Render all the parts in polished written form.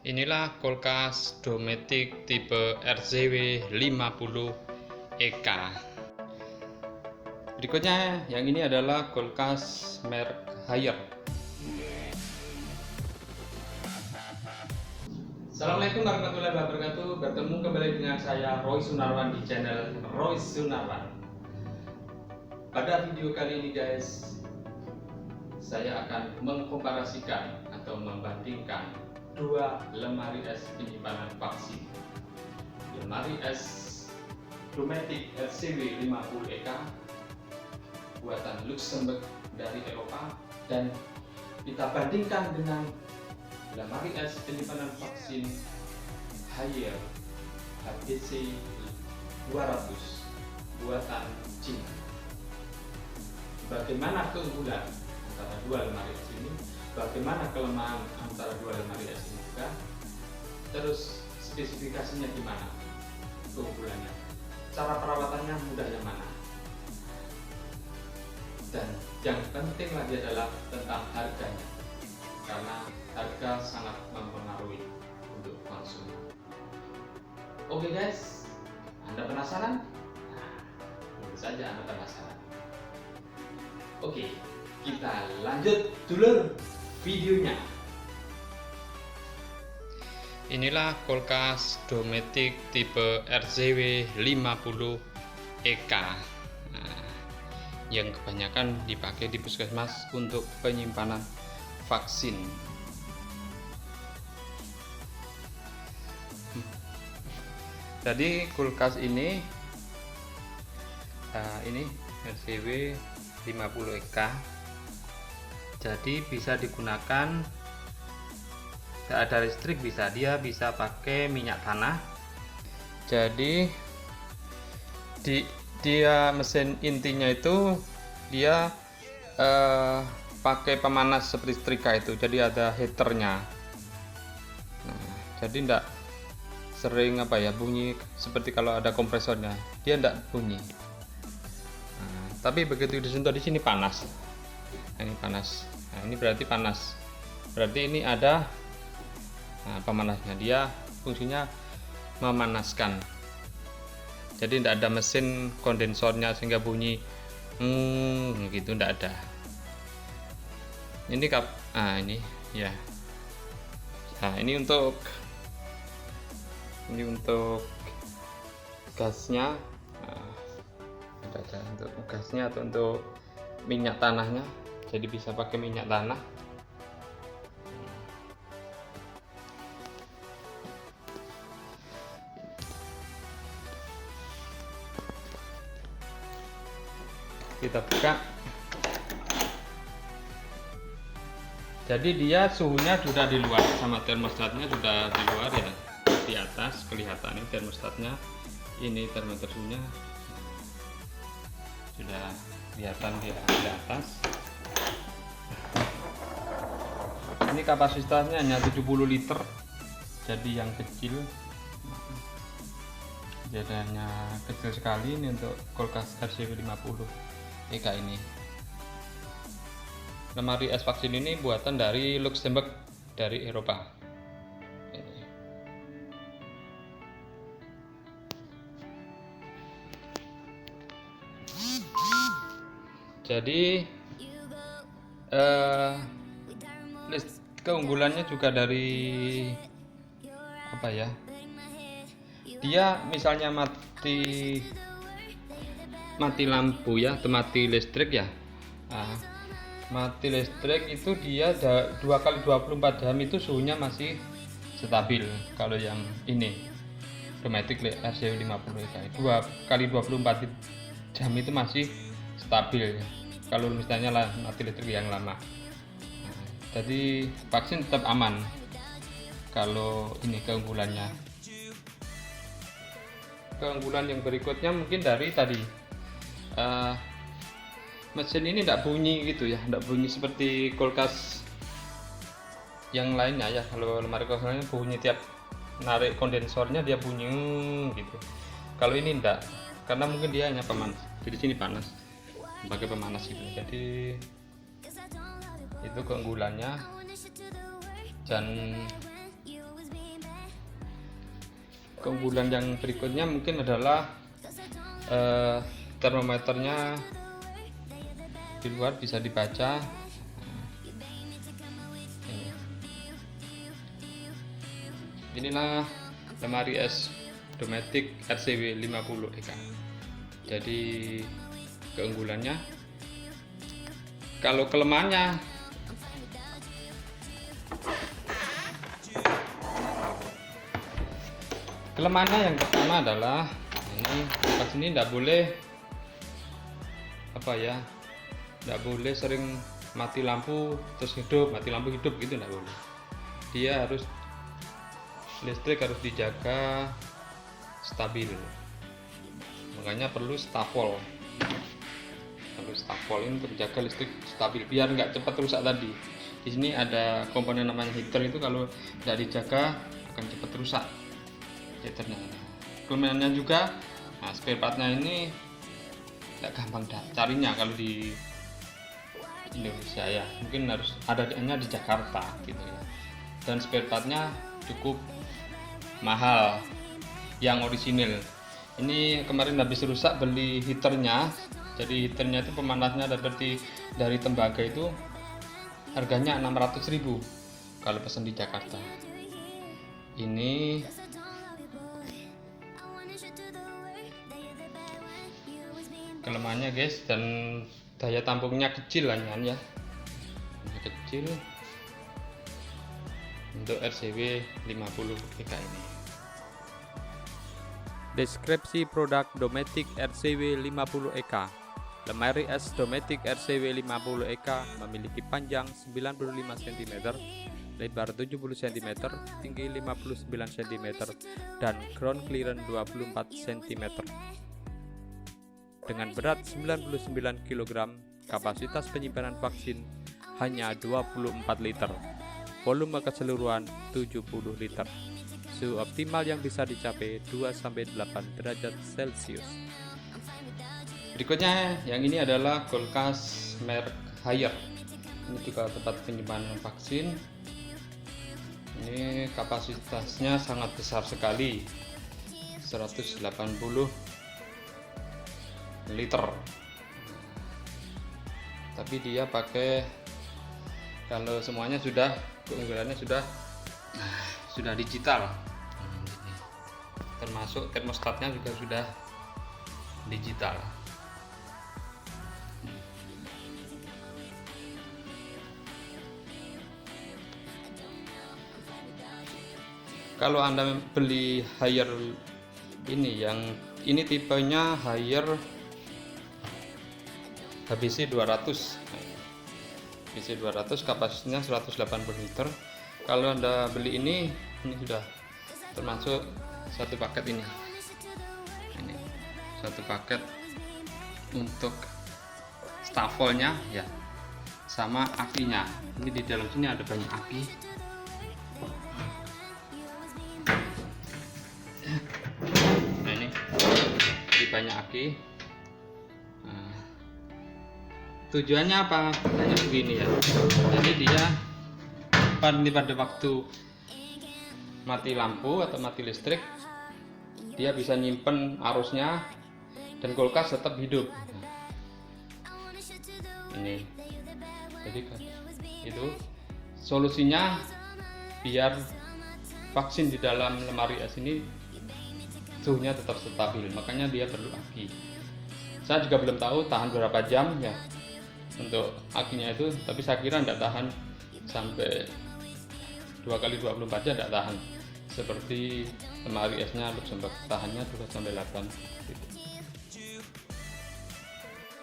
Inilah kulkas Dometic tipe RZW 50 EK. Berikutnya yang ini adalah kulkas merek Haier. Assalamualaikum warahmatullahi wabarakatuh. Bertemu kembali dengan saya Roy Sunarwan di channel Roy Sunarwan. Pada video kali ini guys, saya akan mengkomparasikan atau membandingkan dua lemari es penyimpanan vaksin. Lemari es Dometic RZW 50 EK buatan Luxembourg dari Eropa, dan kita bandingkan dengan lemari es penyimpanan vaksin Haier HBC 200 buatan Cina. Bagaimana keunggulan antara dua lemari es ini, bagaimana kelemahan antara dua lemari es ini juga, terus spesifikasinya gimana, keunggulannya, cara perawatannya mudah yang mana, dan yang penting lagi adalah tentang harganya, karena harga sangat mempengaruhi untuk konsumen. Oke guys, Anda penasaran? Nah, tentu saja Anda penasaran. Oke, kita lanjut dulu videonya. Inilah kulkas Dometic tipe RZW 50 EK. Yang kebanyakan dipakai di puskesmas untuk penyimpanan vaksin. Jadi kulkas ini RZW 50 EK, jadi bisa digunakan, tidak ada listrik, dia bisa pakai minyak tanah. Jadi dia mesin intinya itu dia pakai pemanas seperti setrika itu, jadi ada heaternya. Nah, jadi tidak sering bunyi seperti kalau ada kompresornya, dia tidak bunyi. Nah, tapi begitu disentuh di sini panas. Nah, ini panas. Nah, ini berarti panas. Berarti ini ada pemanasnya. Dia fungsinya memanaskan. Jadi tidak ada mesin kondensornya sehingga bunyi gitu, tidak ada. Ini ini ya. Nah, ini untuk gasnya. Ada untuk gasnya atau untuk minyak tanahnya. Jadi bisa pakai minyak tanah. Kita buka. Jadi dia suhunya sudah di luar, sama termostatnya sudah di luar ya. Di atas kelihatan ini termostatnya, ini termometer suhunya sudah kelihatan di atas. Ini kapasitasnya hanya 70 liter, jadi yang kecil. Jadinya kecil sekali ini untuk kulkas RZW 50 EK ini. Lemari es vaksin ini buatan dari Luxembourg dari Eropa. Jadi keunggulannya juga dari dia misalnya mati lampu ya, atau mati listrik ya. Mati listrik itu dia 2 kali 24 jam itu suhunya masih stabil. Kalau yang ini Dometic RZW 50 EK 2 kali 24 jam itu masih stabil kalau misalnya mati listrik yang lama. Jadi vaksin tetap aman. Kalau ini keunggulannya. Keunggulan yang berikutnya mungkin dari tadi mesin ini tidak bunyi gitu ya, tidak bunyi seperti kulkas yang lainnya ya. Kalau lemari kulkas lainnya bunyi tiap narik kondensornya, dia bunyi gitu. Kalau ini enggak, karena mungkin dia hanya pemanas. Jadi sini panas, pakai pemanas gitu. Jadi itu keunggulannya. Dan keunggulan yang berikutnya mungkin adalah termometernya di luar bisa dibaca. Inilah lemari es Dometic RCW 50 EK. Jadi keunggulannya, kalau kelemahannya yang pertama adalah ini pas ini tidak boleh tidak boleh sering mati lampu terus hidup, mati lampu hidup gitu, tidak boleh. Dia harus listrik harus dijaga stabil, makanya perlu stapol ini untuk jaga listrik stabil biar nggak cepat rusak. Tadi di sini ada komponen namanya heater, itu kalau tidak dijaga akan cepat rusak heaternya. Kemudiannya juga spare partnya ini tidak gampang carinya kalau di Indonesia ya, mungkin harus adanya di Jakarta gitu ya. Dan spare partnya cukup mahal yang orisinil. Ini kemarin habis rusak beli heaternya. Jadi heaternya itu pemanasnya dari tembaga itu harganya 600.000 kalau pesan di Jakarta. Ini kelemahannya guys, dan daya tampungnya kecil hanya ya, kecil untuk RCW 50 EK ini. Deskripsi produk Dometic RCW 50 EK. Lemari es Dometic RCW 50 EK memiliki panjang 95 cm, lebar 70 cm, tinggi 59 cm, dan ground clearance 24 cm. Dengan berat 99 kg, kapasitas penyimpanan vaksin hanya 24 liter. Volume keseluruhan 70 liter. Suhu optimal yang bisa dicapai 2-8 derajat Celcius. Berikutnya yang ini adalah kulkas merek Haier. Ini juga tempat penyimpanan vaksin. Ini kapasitasnya sangat besar sekali, 180 liter. Tapi dia pakai, kalau semuanya sudah, keunggulannya sudah digital, termasuk termostatnya juga sudah digital. Kalau Anda beli Haier ini, yang ini tipenya Haier HBC 200. HBC 200 kapasitasnya 180 liter. Kalau Anda beli ini sudah termasuk satu paket ini. Ini satu paket untuk stafolnya ya, sama akinya. Ini di dalam sini ada banyak aki. Nah ini banyak aki. Tujuannya apa? Hanya begini ya. Jadi dia pada waktu mati lampu atau mati listrik, dia bisa nyimpen arusnya dan kulkas tetap hidup. Ini. Jadi itu solusinya biar vaksin di dalam lemari es ini suhunya tetap stabil. Makanya dia perlu aki. Saya juga belum tahu tahan berapa jam ya untuk akinya itu, tapi saya kira tidak tahan sampai 2x24 jam, tidak tahan seperti lemari esnya Luxembourg, tahannya 2-8 gitu.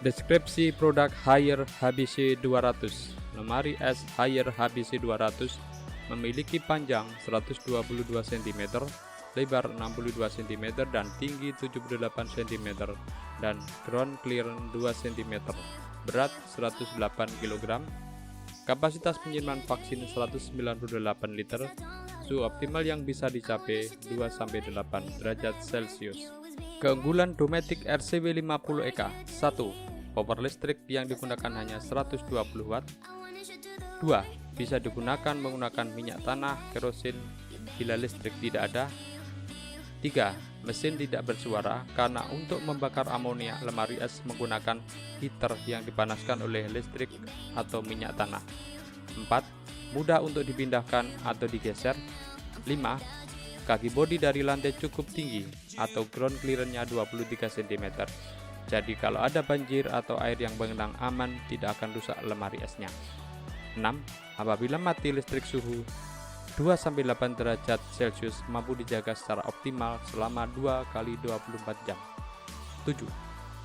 Deskripsi produk Haier HBC 200. Lemari es Haier HBC 200 memiliki panjang 122 cm, lebar 62 cm, dan tinggi 78 cm, dan ground clearance 2 cm. Berat 108 kg, kapasitas penyimpanan vaksin 198 liter, suhu optimal yang bisa dicapai 2-8 derajat Celcius. Keunggulan Dometic RCW 50 EK. 1. Power listrik yang digunakan hanya 120 watt. 2. Bisa digunakan menggunakan minyak tanah, kerosin bila listrik tidak ada. 3. Mesin tidak bersuara karena untuk membakar amonia lemari es menggunakan heater yang dipanaskan oleh listrik atau minyak tanah. 4. Mudah untuk dipindahkan atau digeser. 5. Kaki bodi dari lantai cukup tinggi atau ground clearance-nya 23 cm. Jadi kalau ada banjir atau air yang mengenang aman tidak akan rusak lemari esnya. 6. Apabila mati listrik suhu 2-8 derajat Celcius mampu dijaga secara optimal selama 2 kali 24 jam. 7.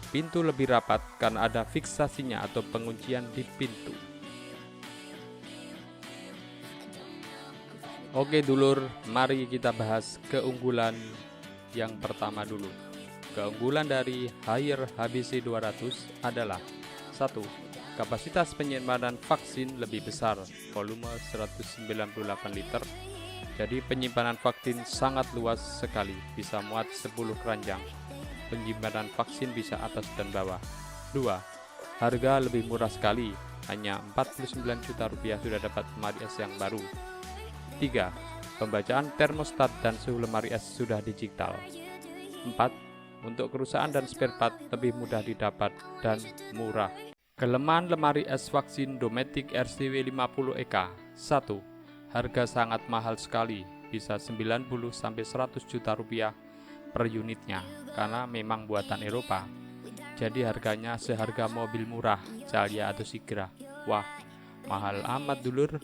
Pintu lebih rapat karena ada fiksasinya atau penguncian di pintu. Oke dulur, mari kita bahas keunggulan yang pertama dulu. Keunggulan dari Haier HBC 200 adalah 1. Kapasitas penyimpanan vaksin lebih besar, volume 198 liter. Jadi penyimpanan vaksin sangat luas sekali, bisa muat 10 keranjang. Penyimpanan vaksin bisa atas dan bawah. 2. Harga lebih murah sekali, hanya 49 juta rupiah sudah dapat lemari es yang baru. 3. Pembacaan termostat dan suhu lemari es sudah digital. 4. Untuk kerusakan dan spare part lebih mudah didapat dan murah. Kelemahan lemari es vaksin Dometic RCW 50 EK. 1. Harga sangat mahal sekali, bisa 90-100 juta rupiah per unitnya, karena memang buatan Eropa. Jadi harganya seharga mobil murah, Calya atau Sigra. Wah, mahal amat dulur.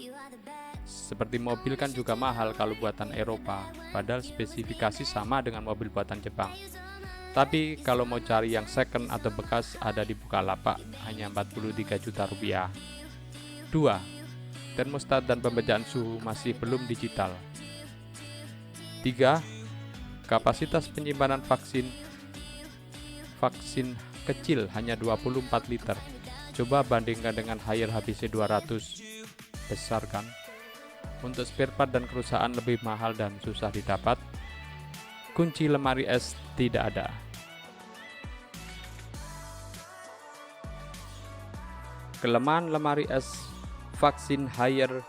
Seperti mobil kan juga mahal kalau buatan Eropa, padahal spesifikasi sama dengan mobil buatan Jepang. Tapi kalau mau cari yang second atau bekas ada di Bukalapak, hanya 43 juta rupiah. 2. Termostat dan pembacaan suhu masih belum digital. 3. Kapasitas penyimpanan vaksin kecil hanya 24 liter. Coba bandingkan dengan Haier HBC 200. Besar kan? Untuk spare part dan kerusakan lebih mahal dan susah didapat. Kunci lemari es tidak ada. Kelemahan lemari es vaksin Haier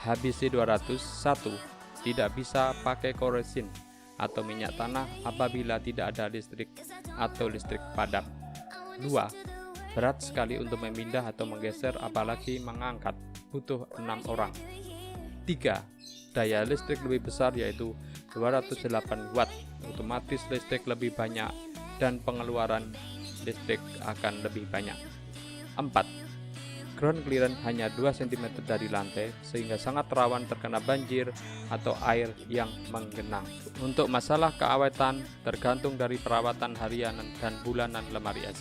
HBC 200. 1. Tidak bisa pakai kerosin atau minyak tanah apabila tidak ada listrik atau listrik padam. 2. Berat sekali untuk memindah atau menggeser apalagi mengangkat, butuh 6 orang. 3. Daya listrik lebih besar yaitu 208 watt, otomatis listrik lebih banyak dan pengeluaran listrik akan lebih banyak. 4. Ground clearance hanya 2 cm dari lantai sehingga sangat rawan terkena banjir atau air yang menggenang. Untuk masalah keawetan tergantung dari perawatan harian dan bulanan lemari es.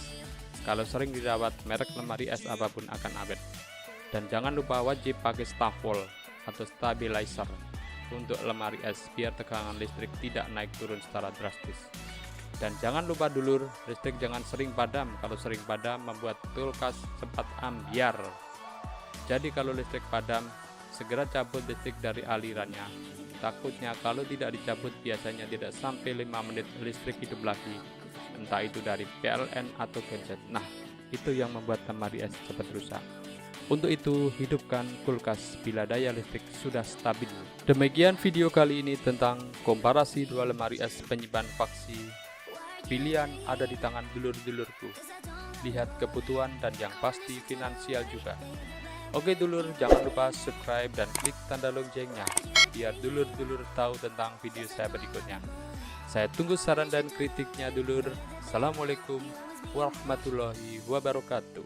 Kalau sering dirawat, merek lemari es apapun akan awet. Dan jangan lupa wajib pakai staf wall atau stabilizer untuk lemari es biar tegangan listrik tidak naik turun secara drastis. Dan jangan lupa dulur, listrik jangan sering padam. Kalau sering padam membuat kulkas cepat ambyar. Jadi kalau listrik padam, segera cabut listrik dari alirannya. Takutnya kalau tidak dicabut biasanya tidak sampai 5 menit listrik hidup lagi. Entah itu dari PLN atau genset. Nah, itu yang membuat lemari es cepat rusak. Untuk itu, hidupkan kulkas bila daya listrik sudah stabil. Demikian video kali ini tentang komparasi dua lemari es penyimpan vaksin. Pilihan ada di tangan dulur-dulurku. Lihat kebutuhan dan yang pasti finansial juga. Oke dulur, jangan lupa subscribe dan klik tanda loncengnya biar dulur-dulur tahu tentang video saya berikutnya. Saya tunggu saran dan kritiknya dulur. Assalamualaikum warahmatullahi wabarakatuh.